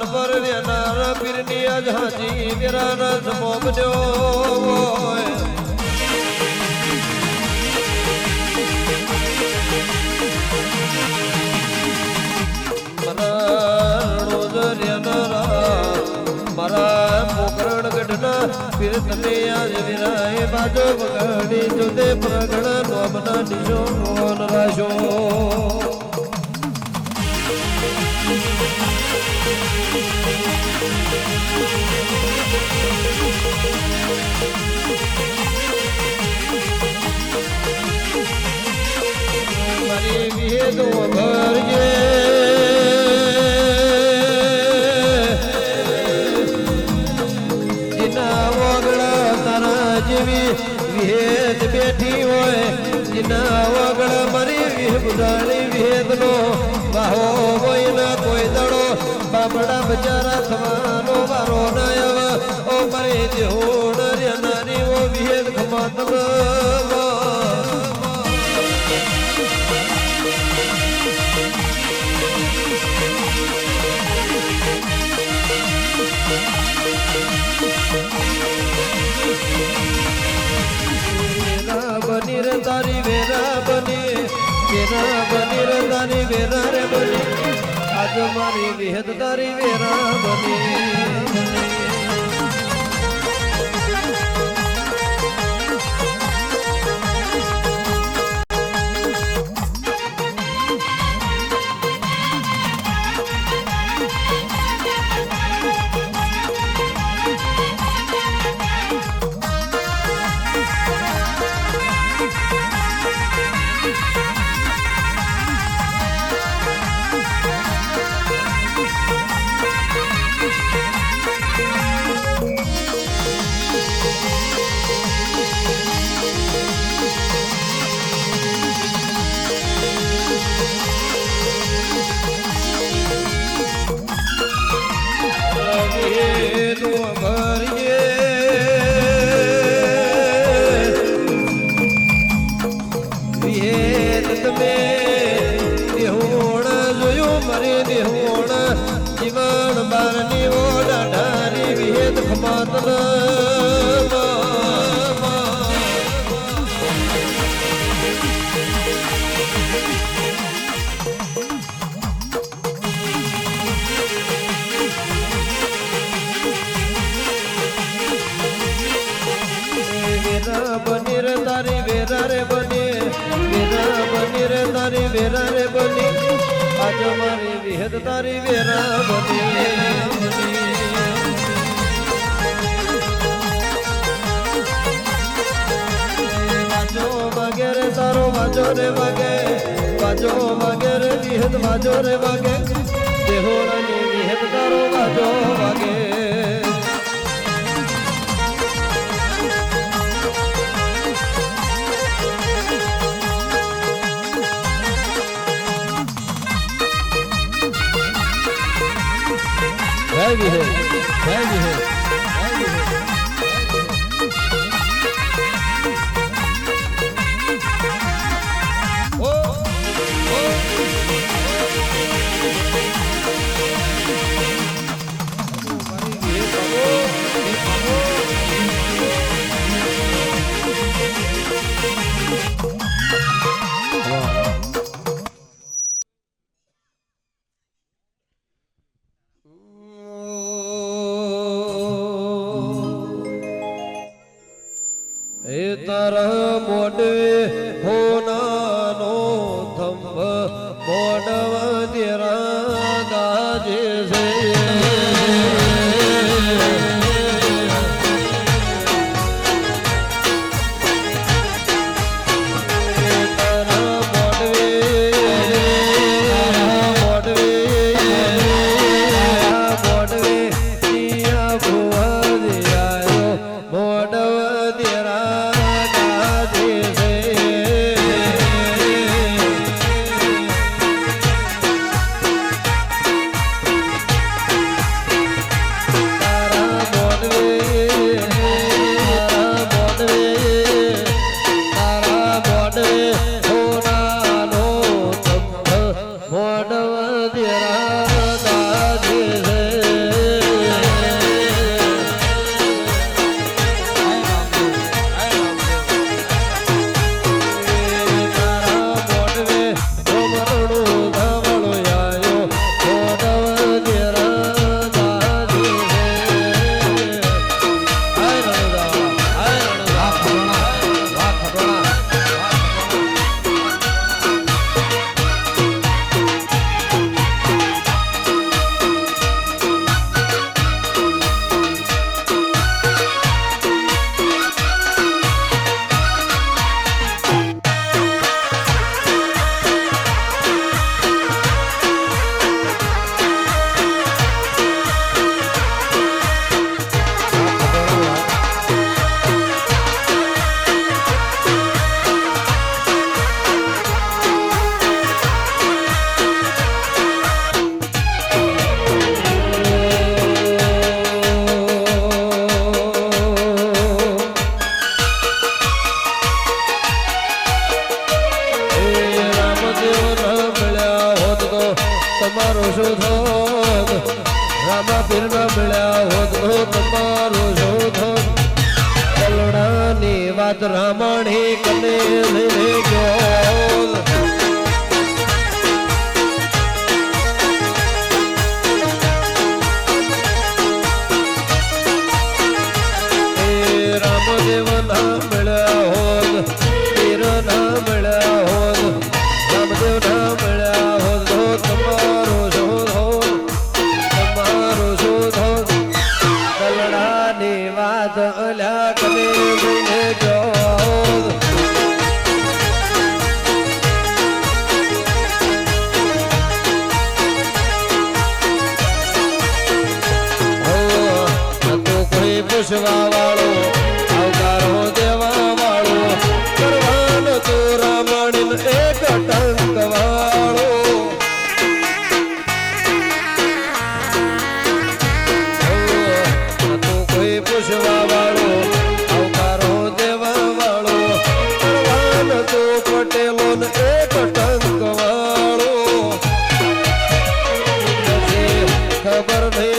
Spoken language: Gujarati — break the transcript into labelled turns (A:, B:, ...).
A: માન પર વેનાર પીરની અજાજી વેરા રસ મોબલ્યો મારા મોકરણ ગઢના પીર તને આજ વિરાય બાજો બગાડી જોતે પ્રગણ નોમના નિશો મોન રાશો મારી વિહેદો ભરજે વિહેદ બેઠી હોય જીના વગળ મરી વિહ બુધાણી વિહેદનો વાહો હોય ના કોઈ દડો બાબડા બચારા થવાનો વારો ના ઓ મરી દેહોડ રે નારી ઓ વિહેદ ખમાતમ તારી વેરા બની રે તારી વેરા રે બની આજ મારી વિહેદ તારી વેરા બની જીવન બારની ઓડા ઢારી વિહેદ ખમાતન વેરા બની રે તારી વેરા રે બની વેરા બની રે તારી વેરા રે બની આજ મારી વિહેદ તારી વેરા બની વાજો વાગે રે તારો વાજો રે વાગે વાજો વાગે રે વિહેદ વાજો રે વાગે દેહોળની વિહેદ તારો વાજો વાગે heavy head તારા મોડવે હોનાનો થંભ મોડવ તેરા ગાજે છે મોડવ તેરા ગાજે છે બાબા પીર ના મળ્યા હોત તો તમારો શોધો કલડાની વાત રામાણી કને લઈને ગયો રામદેવ ના મળ્યા હોત પીર ના મળ્યા હોત રામદેવ ના મળ્યા હોત તો તમારો શોધો કલડાની વાત અલ્યા કને લઈને ગયો કોઈ પૂછવા વાળો આવકારો દેવા વાળો કરવાનો તો રામાયણ એક ટંક વાળો કોઈ પૂછવા વાળો આવકારો દેવા વાળો કરવાનો તો પટેલો ને એક ટંક વાળો ખબર નહીં